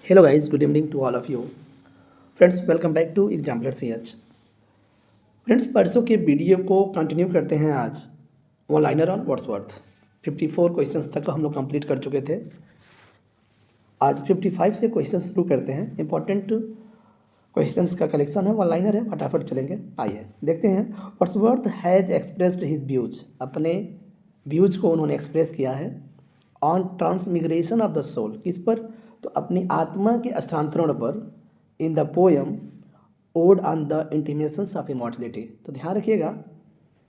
Hello guys, good evening to all of you. Friends, welcome back to Exampler CH. Friends, परसों के video को continue करते हैं आज one liner on Wordsworth. 54 questions तक हम लोग कंप्लीट कर चुके थे। आज 55 से क्वेश्चन शुरू करते हैं। इंपॉर्टेंट क्वेश्चंस का कलेक्शन है, वन लाइनर है, फटाफट चलेंगे। आइए देखते हैं। Wordsworth has expressed his views, अपने व्यूज को उन्होंने एक्सप्रेस किया है ऑन ट्रांसमिग्रेशन ऑफ द सोल, किस पर? तो अपनी आत्मा के स्थानांतरण पर, in the poem odd on the intimations of immortality. तो ध्यान रखिएगा,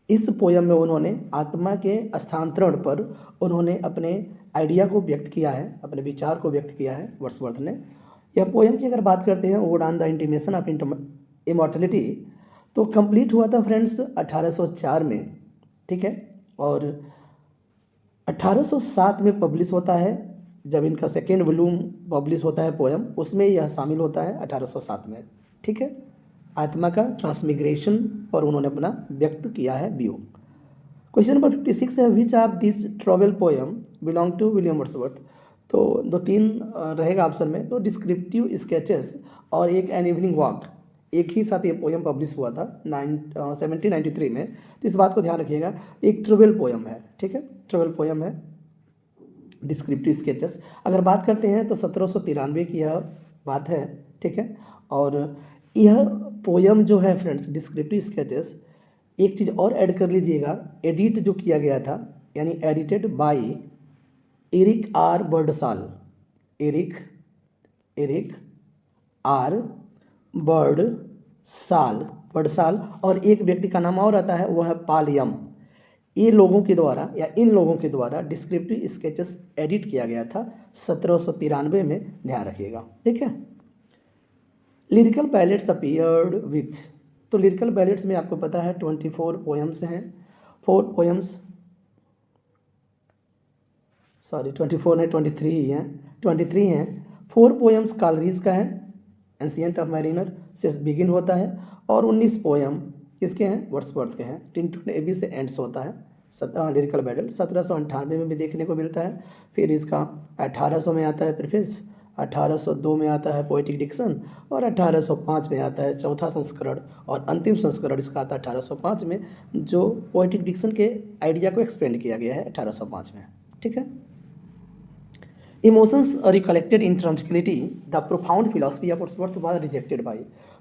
इस पोएम में उन्होंने आत्मा के स्थानांतरण पर उन्होंने अपने आइडिया को व्यक्त किया है, अपने विचार को व्यक्त किया है वर्ड्सवर्थ ने। यह पोएम की अगर बात करते हैं, odd on the intimation of immortality, तो कंप्लीट हुआ था फ्रेंड्स 1804 में, ठीक है, और 1807 में पब्लिश होता है। जब इनका सेकेंड वॉल्यूम पब्लिश होता है पोएम, उसमें यह शामिल होता है 1807 में, ठीक है। आत्मा का ट्रांसमिग्रेशन पर उन्होंने अपना व्यक्त किया है व्यू। क्वेश्चन नंबर 56 है, which of this travel poem belong to William Wordsworth. तो 2-3 रहेगा ऑप्शन में, तो डिस्क्रिप्टिव स्केचेस और एक एन इवनिंग वॉक, एक ही साथ ये पोएम पब्लिश हुआ था 1793 में। तो इस बात को ध्यान रखिएगा, एक ट्रैवल पोएम है, ठीक है, ट्रैवल पोएम है। डिस्क्रिप्टिव स्केचेस अगर बात करते हैं तो 1793 की यह बात है, ठीक है। और यह पोयम जो है फ्रेंड्स, डिस्क्रिप्टिव स्केचेस, एक चीज़ और ऐड कर लीजिएगा, एडिट जो किया गया था, यानी edited by Eric R Birdsall, Eric R Birdsall, और एक व्यक्ति का नाम और आता है, वो है पॉल यम। ये लोगों के द्वारा या इन लोगों के द्वारा डिस्क्रिप्टिव स्केचेस एडिट किया गया था 1793 में, ध्यान रखिएगा, ठीक है। लिरिकल बैलेट्स अपीयर्ड विथ, तो लिरिकल बैलेट्स में आपको पता है 24 पोएम्स हैं, 24 नहीं 23 ही हैं, 23 हैं। 4 पोएम्स कालरीज का है, एंशिएंट ऑफ मैरिनर से बिगिन होता है, और 19 पोएम किसके हैं? वर्ड्सवर्थ के हैं। टिंटन एबी से एंड्स होता है। लिरिकल बैटल 1798 में भी देखने को मिलता है। फिर इसका 1800 में आता है प्रीफेस, 1802 में आता है पोएटिक डिक्शन, और 1805 में आता है चौथा संस्करण, और अंतिम संस्करण इसका आता है 1805 में, जो पोएटिक डिक्शन के आइडिया को एक्सपेंड किया गया है 1805 में, ठीक है। Emotions recollected in tranquillity, the profound philosophy of Wordsworth was rejected by.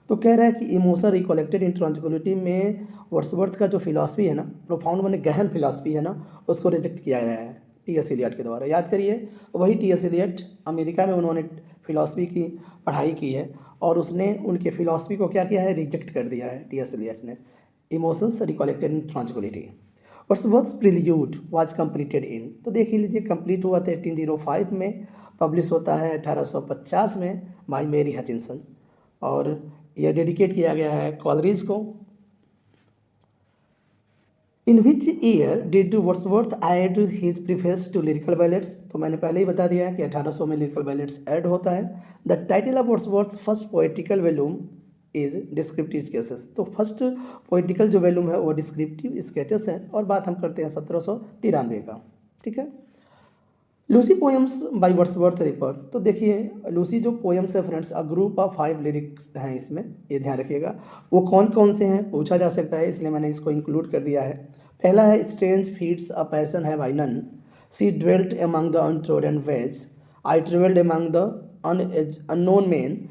तो कह रहा है कि इमोशन रिकलेक्टेड इन ट्रांजिक्विलिटी में वर्ड्सवर्थ का जो फिलॉसफी है ना, प्रोफाउंड माने गहन फिलॉसफी है ना, उसको रिजेक्ट किया गया है टी.एस. एलियट के द्वारा। याद करिए, वही टी.एस. एलियट, अमेरिका में उन्होंने फिलॉसफी की पढ़ाई की है, और उसने उनके फिलॉसफी को क्या किया है? रिजेक्ट कर दिया है टी.एस. एलियट ने। Emotions recollected in tranquillity. Wordsworth Prelude was completed in, तो देख लीजिए, कंप्लीट हुआ था 1805 में, पब्लिश होता है 1850 में बाय मेरी हचिंसन, और यह डेडिकेट किया गया है कॉलरीज को। In which year did Wordsworth add his preface to Lyrical Ballads, तो मैंने पहले ही बता दिया है कि 1800 में लिरिकल बैलेट्स ऐड होता है। The title of Wordsworth first poetical volume is descriptive sketches, तो फर्स्ट पोएटिकल जो वॉल्यूम है वो डिस्क्रिप्टिव स्केचेस है, और बात हम करते हैं 1793 का, ठीक है। Lucy poems by Wordsworth ripper, तो देखिए लूसी जो पोएम्स है friends, a group of 5 lyrics हैं इसमें, ये ध्यान रखिएगा। वो कौन कौन से हैं पूछा जा सकता है, इसलिए मैंने इसको इंक्लूड कर दिया है। पहला है, स्ट्रेंज फीट्स अ पैसन है by none, she dwelt among the untrodden ways, I travelled among the unknown man,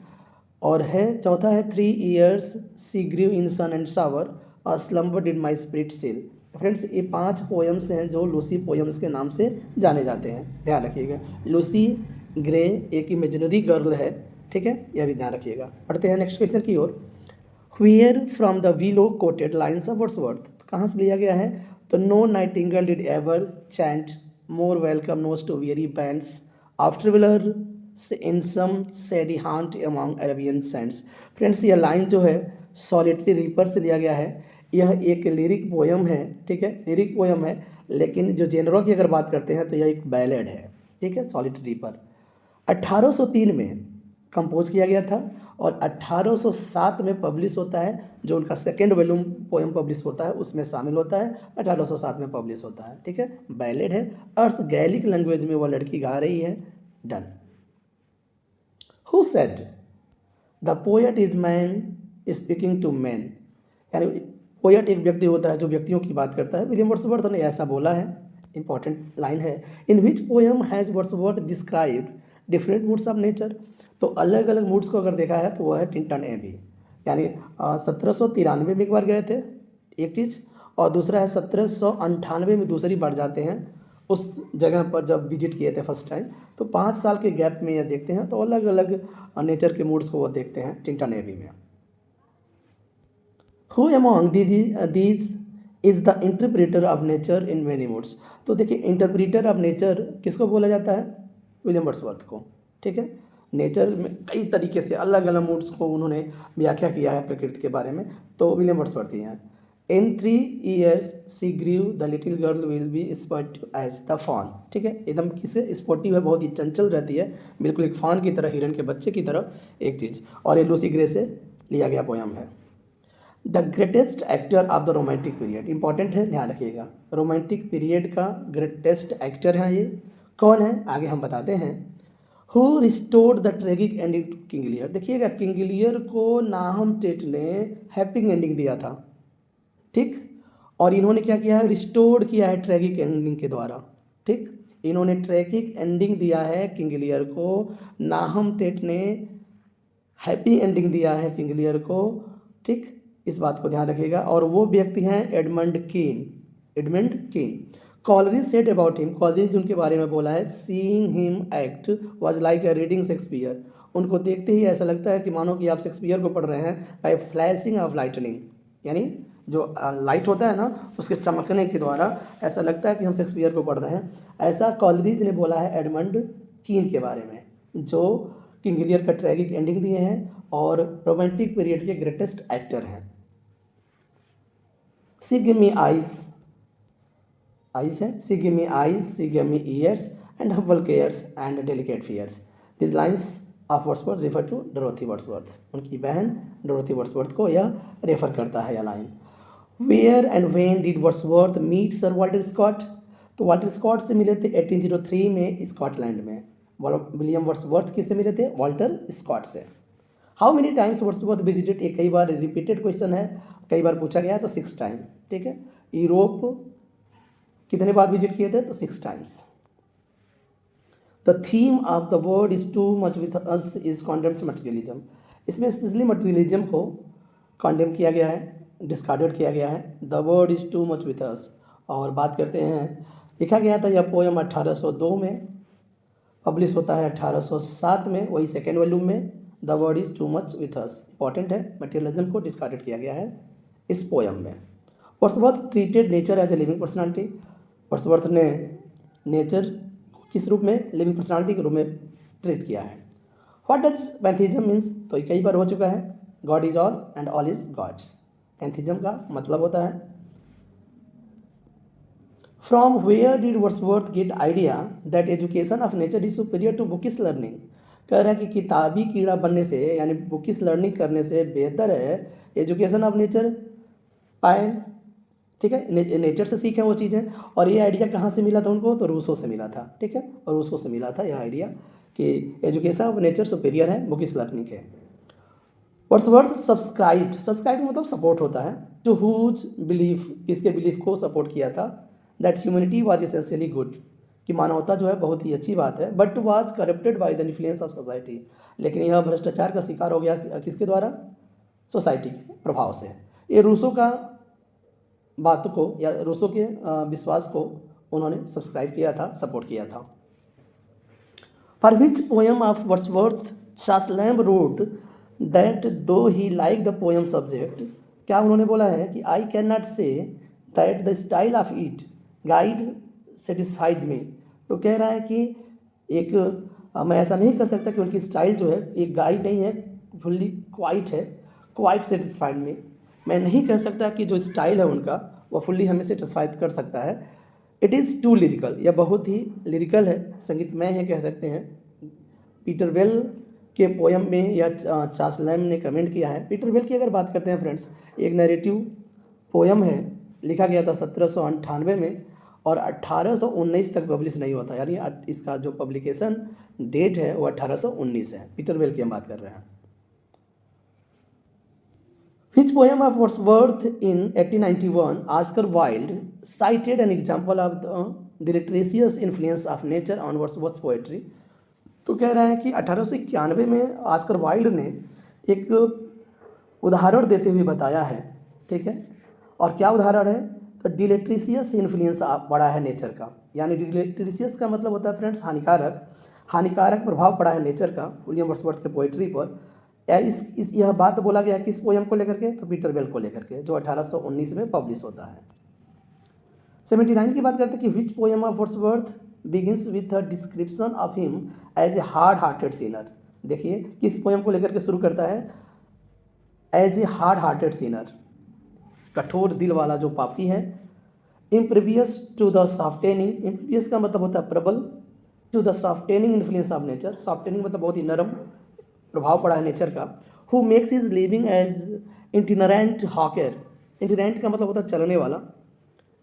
और है चौथा है, 3 years she grew in sun and shower, a slumbered in my spirit seal. Friends, ये 5 poems हैं जो Lucy poems के नाम से जाने जाते हैं, ध्यान रखिएगा। लूसी ग्रे एक इमेजिनरी गर्ल है, ठीक है, यह भी ध्यान रखिएगा। पढ़ते हैं नेक्स्ट क्वेश्चन की ओर। Where from the below quoted lines of Wordsworth, कहाँ से लिया गया है? तो no nightingale did ever chant more welcome notes to weary bands of traveller in some shady haunt among Arabian sands. Friends, यह line जो है सॉलिटरी रीपर से लिया गया है। यह एक लिरिक पोएम है, ठीक है, लिरिक पोएम है, लेकिन जो जेनरों की अगर बात करते हैं तो यह एक बैलेड है, ठीक है, सॉलिटरी रीपर। 1803 में कंपोज किया गया था, और 1807 में पब्लिश होता है, जो उनका सेकेंड वॉल्यूम पोएम पब्लिश होता है उसमें शामिल होता है, 1807 में पब्लिश होता है, ठीक है, बैलेड है। अर्थ गैलिक लैंग्वेज में वह लड़की गा रही है, done. Who said the poet is man speaking to man, यानी पोएट एक व्यक्ति होता है जो व्यक्तियों की बात करता है। विलियम वर्ड्सवर्थ ने ऐसा बोला है, इंपॉर्टेंट लाइन है। In which poem has Wordsworth described different moods of nature. तो अलग अलग मूड्स को अगर देखा है तो वह है टिंटन एबी, यानी 1793 में एक बार गए थे एक चीज़, और दूसरा है 1798 में दूसरी बार जाते हैं उस जगह पर जब विजिट किए थे फर्स्ट टाइम। तो 5 साल के गैप में यह देखते हैं, तो अलग अलग नेचर के मूड्स को वो देखते हैं टिंटन एबी में। Who among these is the interpreter of nature in many moods. तो देखिए इंटरप्रेटर ऑफ नेचर किसको बोला जाता है? विलियम वर्ड्सवर्थ को। ठीक है, नेचर में कई तरीके से अलग अलग मूड्स को उन्होंने व्याख्या किया है प्रकृति के बारे में, तो विलियम वर्ड्सवर्थ ही हैं। In 3 years she grew the little girl will be sportive as the fawn. ठीक है, एकदम किससे स्पोर्टिव है, बहुत ही चंचल रहती है, बिल्कुल एक फॉन की तरह, हिरन के बच्चे की तरह एक चीज़। और ये लूसी ग्रे से लिया गया पोयम है। The greatest actor of the romantic period, important है, ध्यान रखिएगा। रोमांटिक पीरियड का ग्रेटेस्ट एक्टर है ये, कौन है आगे हम बताते हैं। Who restored the tragic ending to King Lear. देखिएगा किंग लियर को नाहम टेट ने हैप्पी एंडिंग दिया था, ठीक, और इन्होंने क्या किया है, रिस्टोर्ड किया है ट्रेगिक एंडिंग के द्वारा। ठीक, इन्होंने ट्रेगिक एंडिंग दिया है किंग लियर को, नाहम टेट ने हैप्पी एंडिंग दिया है किंग लियर को। ठीक, इस बात को ध्यान रखिएगा। और वो व्यक्ति हैं एडमंड कीन। एडमंड कीन। Coleridge said about him, Coleridge उनके बारे में बोला है, seeing him act was like a reading Shakespeare. उनको देखते ही ऐसा लगता है कि मानो कि आप शेक्सपियर को पढ़ रहे हैं, बाय फ्लैशिंग ऑफ लाइटनिंग, यानी जो लाइट होता है ना उसके चमकने के द्वारा ऐसा लगता है कि हम शेक्सपियर को पढ़ रहे हैं। ऐसा कॉलरिज ने बोला है एडमंड कीन के बारे में, जो किंग लियर का ट्रैगिक एंडिंग दिए हैं और रोमांटिक पीरियड के ग्रेटेस्ट एक्टर हैं। She give me eyes, eyes है, she give me eyes, she give me ears and humble cares and delicate fears. This lines of Wordsworth refer to Dorothy Wordsworth. उनकी बहन Dorothy Wordsworth को यह refer करता है यह line. Where and when did Wordsworth meet sir Walter Scott. तो Walter Scott से मिले थे 1803 में स्कॉटलैंड में। विलियम वर्ड्सवर्थ किससे मिले थे? वाल्टर स्कॉट से। How many times Wordsworth visited, एक कई बार रिपीटेड क्वेश्चन है, कई बार पूछा गया है, तो 6 टाइम। ठीक है, यूरोप कितने बार विजिट किए थे? तो 6 times. The theme of the world is too much with us is condemns materialism. इसमें स्पेशली मटेरियलिज्म को कॉन्डेम किया गया है, डिस्कार्डेड किया गया है। The world is too much with us. और बात करते हैं, लिखा गया था यह पोएम 1802 में, पब्लिश होता है 1807 में, वही सेकेंड वॉल्यूम में। The world is too much with us important है, मटेरियलिज्म को डिस्कार्डेड किया गया है इस पोएम में। Wordsworth treated nature as a living personality. Wordsworth ने नेचर किस रूप में? लिविंग पर्सनालिटी के रूप में ट्रीट किया है। What does pantheism means? तो कई बार हो चुका है, God is all and all is God. Pantheism का मतलब होता है, from where did Wordsworth get idea that education of nature is superior to bookish learning. कह रहे हैं कि किताबी कीड़ा बनने से, यानी बुकिश लर्निंग करने से बेहतर है एजुकेशन ऑफ नेचर पाए। ठीक है, नेचर से सीखें वो चीज़ें। और ये आइडिया कहाँ से मिला था उनको? तो रूसो से मिला था। ठीक है, और रूसो से मिला था यह आइडिया कि एजुकेशन ऑफ नेचर सुपीरियर है बुकिश लर्निंग के। वर्ड्सवर्थ सब्सक्राइब, सब्सक्राइब मतलब सपोर्ट होता है, टू हुज बिलीफ, किसके बिलीफ को सपोर्ट किया था, that humanity was essentially good, कि मानवता जो है बहुत ही अच्छी बात है, but was corrupted by the influence of society, लेकिन यह भ्रष्टाचार का शिकार हो गया किसके द्वारा? सोसाइटी के प्रभाव से। ये रूसो का बात को या रूसो के विश्वास को उन्होंने सब्सक्राइब किया था, सपोर्ट किया था। For which poem of Wordsworth Charles Lamb wrote that though he like the poem subject. क्या उन्होंने बोला है कि I can not say that the style of it quite satisfied me. तो कह रहा है कि एक मैं ऐसा नहीं कर सकता कि उनकी स्टाइल जो है एक गाइड नहीं है, फुल्ली क्वाइट है, क्वाइट सेटिस्फाइड में। मैं नहीं कह सकता कि जो स्टाइल है उनका वह फुल्ली हमें सेटिस्फाइड कर सकता है। इट इज़ टू लिरिकल, यह बहुत ही लिरिकल है, संगीतमय है कह सकते हैं। पीटर वेल के पोएम में यह चासलैम ने कमेंट किया है। पीटर वेल की अगर बात करते हैं फ्रेंड्स, एक नैरेटिव पोएम है, लिखा गया था 1798 में, और 1819 तक पब्लिश नहीं होता, यानी इसका जो पब्लिकेशन डेट है वो 1819 है। पीटर वेल की हम बात कर रहे हैं। Which poem of Wordsworth in 1891, Oscar Wilde cited an example of the deleterious influence of nature on Wordsworth's poetry? तो कह रहा है कि 1891 में ऑस्कर वाइल्ड ने एक उदाहरण देते हुए बताया है, ठीक है। और क्या उदाहरण है? तो डिलेट्रिशियस इन्फ्लुएंस पड़ा है नेचर का, यानी डिलेट्रिशियस का मतलब होता है फ्रेंड्स हानिकारक प्रभाव पड़ा है नेचर का विलियम वर्ड्सवर्थ के पोइट्री पर। यह बात बोला गया किस पोयम को लेकर के? तो पीटर वेल को लेकर के, जो 1819 में पब्लिश होता है। 79 की बात करते हैं कि which poem of Wordsworth begins with a description of him as a hard hearted sinner. देखिए किस पोयम को लेकर के शुरू करता है? As a hard hearted sinner, कठोर दिल वाला जो पापी है। Impervious to the softening, impervious का मतलब होता है प्रबल, to the softening influence of nature, softening मतलब बहुत ही नरम प्रभाव पड़ा है नेचर का। Who makes his living as इंटिनरेंट hawker, इंटिनरेंट का मतलब होता है चलने वाला,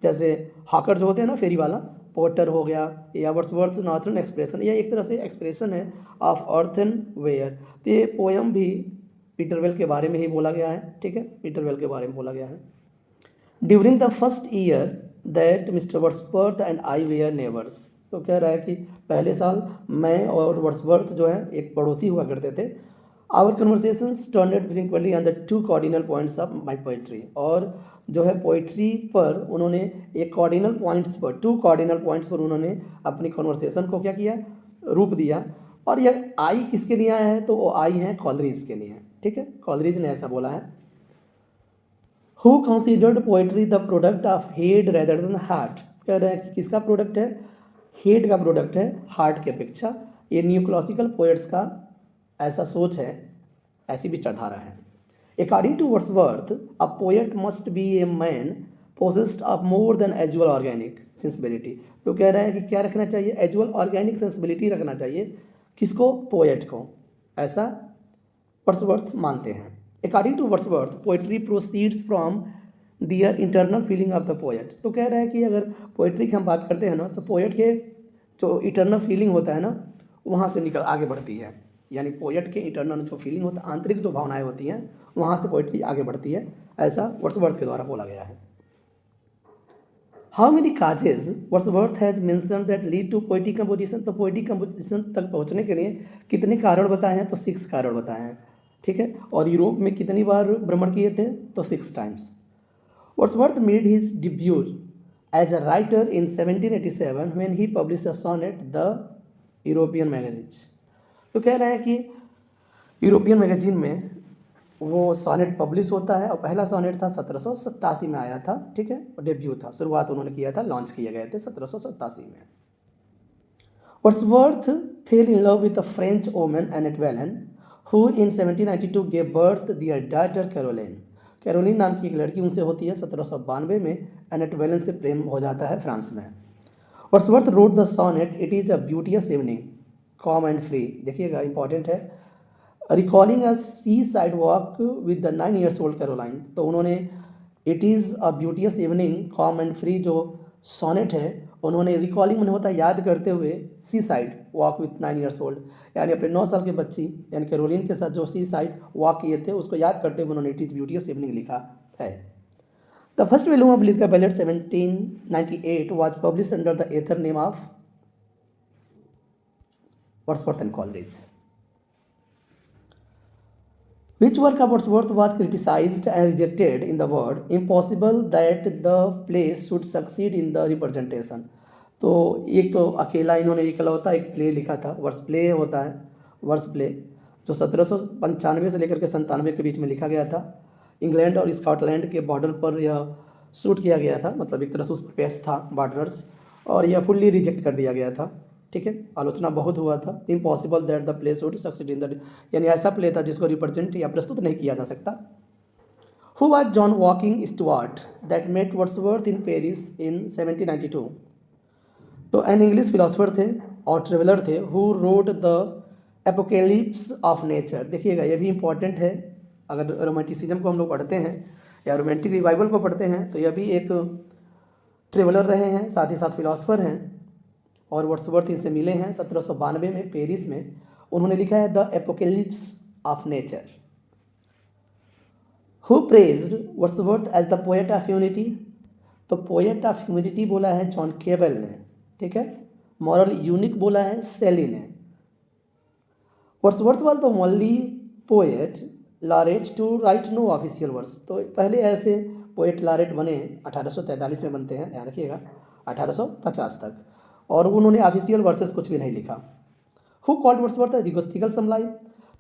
जैसे हॉकर जो होते हैं ना फेरी वाला, पोर्टर हो गया, या वर्ड्सवर्थ नॉर्थर्न एक्सप्रेशन, यह एक तरह से एक्सप्रेशन है ऑफ अर्थन वेयर। तो ये पोयम भी पीटर वेल के बारे में ही बोला गया है, ठीक है, पीटर वेल के बारे में बोला गया है। During the first year that mister Wordsworth and I were neighbours, तो कह रहा है कि पहले साल मैं और वर्ड्सवर्थ जो है एक पड़ोसी हुआ करते थे। Our conversations turned frequently on the two cardinal points of my poetry, और जो है पोइट्री पर उन्होंने एक कार्डिनल पॉइंट्स पर, टू कार्डिनल पॉइंट्स पर उन्होंने अपनी कन्वर्सेशन को क्या किया? रूप दिया। और यह आई किसके लिए आया है? तो वो आई है कॉलरिज के लिए, ठीक है, कॉलरिज ने ऐसा बोला है। Who considered poetry the product of head rather than heart, कह रहे हैं कि किसका प्रोडक्ट है? हेड का प्रोडक्ट है हार्ट की अपेक्षा। ये न्यू क्लासिकल पोएट्स का ऐसा सोच है, ऐसी विचारधारा है। According to Wordsworth a poet must be a man possessed of more than usual organic sensibility. तो कह रहे हैं कि क्या रखना चाहिए? एजुअल ऑर्गेनिक सेंसिबिलिटी रखना चाहिए। किसको? पोएट को, ऐसा वर्ड्सवर्थ मानते हैं। According to Wordsworth poetry proceeds from their internal feeling of the poet. तो कह रहा है कि अगर पोएट्री की हम बात करते हैं ना, तो पोएट के जो इंटरनल फीलिंग होता है ना, वहाँ से निकल आगे बढ़ती है, यानी पोएट के इंटरनल जो फीलिंग होता है, आंतरिक जो भावनाएं होती हैं, वहाँ से पोएट्री आगे बढ़ती है, ऐसा वर्ड्सवर्थ के द्वारा बोला गया है। How many causes Wordsworth has mentioned that lead to poetic composition, तो पोएटिक कंपोजिशन तक पहुँचने के लिए कितने कारण बताए हैं? तो 6 कारण बताए हैं, ठीक है। और यूरोप में कितनी बार भ्रमण किए थे? तो 6 times. Wordsworth made his debut as a writer in 1787 when he publish a sonnet the European magazines. तो कह रहे हैं कि यूरोपियन मैगजीन में वो सोनेट पब्लिश होता है, और पहला सोनेट था 1787 में आया था, ठीक है, और डेब्यू था, शुरुआत उन्होंने किया था, लॉन्च किए गए थे 1787 में। Wordsworth fell in love with a French woman Annette Vallon who in 1792 gave birth their daughter Caroline. Caroline नाम की एक लड़की उनसे होती है 1792 में, एनेट वेलन से प्रेम हो जाता है फ्रांस में। Wordsworth wrote the sonnet it is a beauteous evening calm and free, देखिएगा इंपॉर्टेंट है, recalling a seaside walk with the 9 years old Caroline. तो उन्होंने it is a beauteous evening calm and free जो sonnet है, उन्होंने recalling में होता है याद करते हुए seaside walk with 9 years old, यानी अपने 9 साल के बच्ची यानी कैरोलिन के साथ जो सी साइड वॉक किए थे उसको याद करते हुए उन्होंने इट इज़ ब्यूटियस इवनिंग लिखा है। The first volume of lyrical ballad 1798 was published under the author name of Wordsworth and Coleridge. Which work of Wordsworth was criticized and rejected in the word impossible that the play should succeed in the representation? तो एक तो अकेला इन्होंने इकलौता एक play लिखा था, verse play होता है, वर्स प्ले जो 1795 से लेकर के 97 के बीच में लिखा गया था। इंग्लैंड और स्कॉटलैंड के बॉर्डर पर यह शूट किया गया था, मतलब एक तरह से उस पर पेश था बॉर्डर्स, और यह फुल्ली रिजेक्ट कर दिया गया था, ठीक है, आलोचना बहुत हुआ था। Impossible that the play should succeed in the, यानी ऐसा प्ले था जिसको रिप्रेजेंट या प्रस्तुत नहीं किया जा सकता। Who was John Walking Stewart that met Wordsworth in Paris in 1792? तो एन इंग्लिश फिलोसफर थे और ट्रेवलर थे, who wrote the apocalypse of nature. देखिएगा ये भी इंपॉर्टेंट है, अगर रोमांटिसिज्म को हम लोग पढ़ते हैं या रोमांटिक रिवाइवल को पढ़ते हैं तो यह भी एक ट्रेवलर रहे हैं, साथ ही साथ फिलोसफर हैं, और वर्ड्सवर्थ इनसे मिले हैं 1792 में पेरिस में। उन्होंने लिखा है the apocalypse of nature. Who praised Wordsworth as the poet of humanity? तो पोएट ऑफ ह्यूमैनिटी बोला है जॉन केबल ने, ठीक है। मॉरल यूनिक बोला है सेली ने। Wordsworth was the only poet laureate to write no official words. तो पहले ऐसे पोएट लॉरेट बने 1843 में बनते हैं, ध्यान रखिएगा, 1850 तक, और उन्होंने ऑफिशियल वर्सेस कुछ भी नहीं लिखा। Who called Wordsworth egotistical sublime?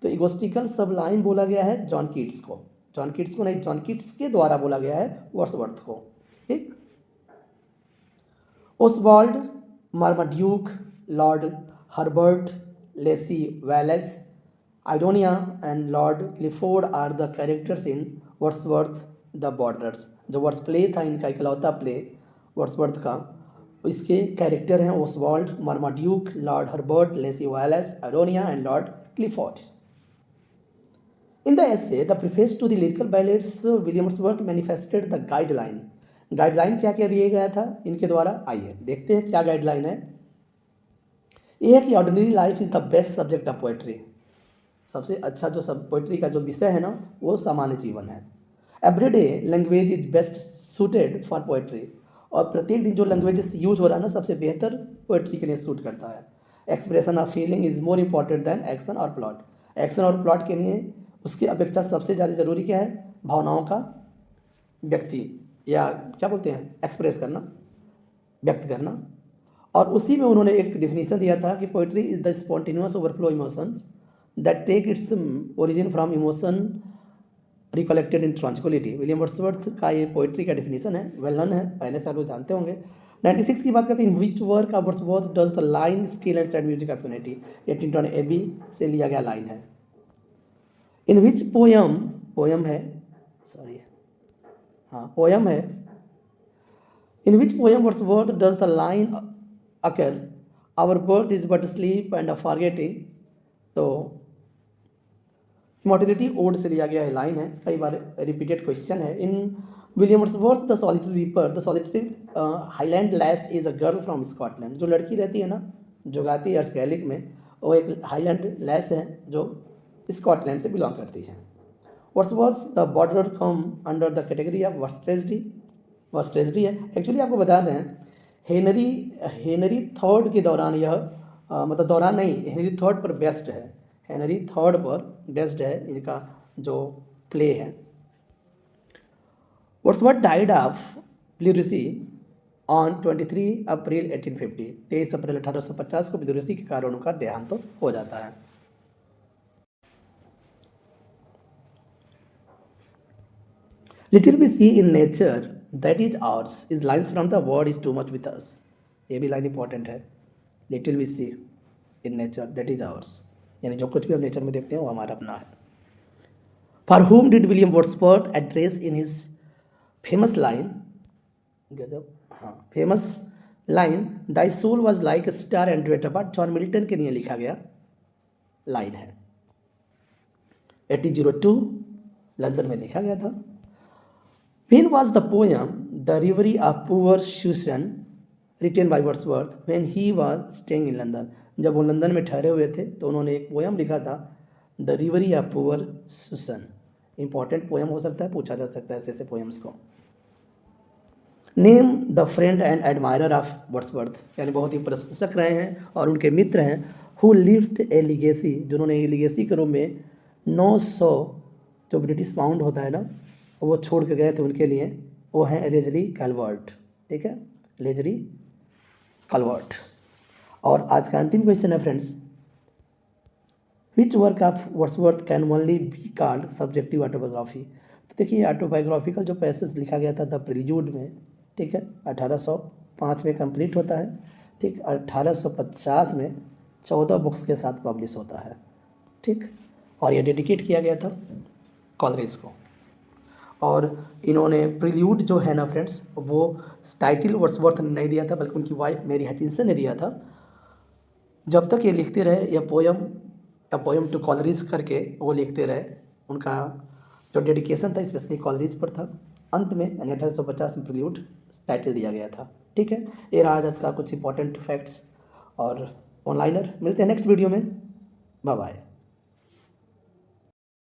तो इगोस्टिकल सबलाइम बोला गया है जॉन कीट्स को। जॉन कीट्स को नहीं, जॉन कीट्स के द्वारा बोला गया है वर्ड्सवर्थ को, ठीक। Oswald, Marmaduke, Lord Herbert, Lacy Wallace, Idonea and Lord Clifford are the characters in Wordsworth the Borderers. जो वर्ड्स प्ले था, इनका इकलौता प्ले वर्ड्सवर्थ का, इसके कैरेक्टर हैं Oswald, Marmaduke, Lord Herbert, Lacy Wallace, Idonea and Lord Clifford. In the essay, the preface to the lyrical ballads, William Wordsworth manifested the guideline. Guideline क्या क्या दिया गया था इनके द्वारा, आइए देखते हैं क्या गाइडलाइन है। यह है कि ordinary life is the best subject of poetry. सबसे अच्छा जो सब पोएट्री का जो विषय है ना, वो सामान्य जीवन है। Everyday language is best suited for poetry. और प्रत्येक दिन जो लैंग्वेज यूज हो रहा है ना, सबसे बेहतर पोएट्री के लिए सूट करता है। Expression of feeling is more important than action और प्लॉट। एक्शन और प्लॉट के लिए उसकी अपेक्षा सबसे ज़्यादा जरूरी क्या है? भावनाओं का व्यक्ति या क्या बोलते हैं, एक्सप्रेस करना, व्यक्त करना। और उसी में उन्होंने एक डिफिनीशन दिया था कि poetry is the spontaneous overflow emotions that take its origin from emotion recollected in tranquillity. William Wordsworth का ये पोइट्री का डिफिनीशन है, वेल नोन है, पहले से आप लोग जानते होंगे। 96 की बात करते हैं, in which work of Wordsworth does the line still and sad music of unity. ये टिंटन एबी से लिया गया लाइन है। इन विच पोयम है, सॉरी हाँ पोयम है, in which poem Wordsworth does the line occur our birth is but sleep and a forgetting. तो immortality ode से लिया गया है लाइन है, कई बार रिपीटेड क्वेश्चन है। In William Wordsworth the solitary reaper, the solitary Highland lass is a girl from Scotland. जो लड़की रहती है ना, जो गाती है अर्थ गैलिक में, वो एक हाईलैंड लैस है जो स्कॉटलैंड से बिलोंग करती है। Wordsworth the border come under the category of worst tragedy है। एक्चुअली आपको बता दें, हेनरी थर्ड के दौरान यह मतलब दौरान नहीं, हेनरी थर्ड पर बेस्ड है, हेनरी थर्ड पर बेस्ड है इनका जो प्ले है। Wordsworth died of pleurisy on 23 अप्रैल 1850। 23 अप्रैल 1850 को प्लूरिसी के कारण उनका देहांत तो हो जाता है। Little we see in nature that is ours is lines from the world is too much with us. ये भी लाइन इंपॉर्टेंट है। Little we see in nature that is ours, यानी जो कुछ भी हम नेचर में देखते हैं वो हमारा अपना है। For whom did William Wordsworth address in his famous line, गजब, हाँ famous line, thy soul was like a star and dwelt apart। John Milton के लिए लिखा गया लाइन है। 1802 लंदन में लिखा गया था। When was the poem The Reverie of Poor Susan written by Wordsworth when he was staying in London? जब वो लंदन में ठहरे हुए थे तो उन्होंने एक पोएम लिखा था the reverie of poor Susan. Important poem हो सकता है, पूछा जा सकता है ऐसे पोएम्स को। Name the friend and admirer of Wordsworth, यानी बहुत ही प्रशंसक रहे हैं और उनके मित्र हैं। हु लिव्ड ए लिगेसी, जिन्होंने लिगेसी के रूप में 900 जो ब्रिटिश पाउंड होता है ना, वो छोड़ के गए थे उनके लिए, वो है लेजली कैलवर्ट, ठीक है, लेजली कैलवर्ट। और आज का अंतिम क्वेश्चन है friends, which work of Wordsworth can only be called subjective autobiography. तो देखिए ऑटोबायोग्राफिकल जो पैसेज लिखा गया था द प्रील्यूड में, ठीक है, 1805 में कंप्लीट होता है, ठीक, 1850 में 14 बुक्स के साथ पब्लिश होता है, ठीक। और ये डेडिकेट किया गया था कॉलरेज को। और इन्होंने प्रील्यूड जो है ना फ्रेंड्स, वो टाइटल वर्ड्सवर्थ ने नहीं दिया था, बल्कि उनकी वाइफ मैरी हचिंसन ने दिया था। जब तक ये लिखते रहे, यह पोएम टू कॉलरेज करके वो लिखते रहे, उनका जो डेडिकेशन था स्पेशली कॉलरेज पर था। अंत में 1850 में प्रील्यूड टाइटल दिया गया था। ठीक है, ये रहा आज का कुछ इंपॉर्टेंट फैक्ट्स और ऑनलाइनर। मिलते हैं नेक्स्ट वीडियो में, बाय बाय।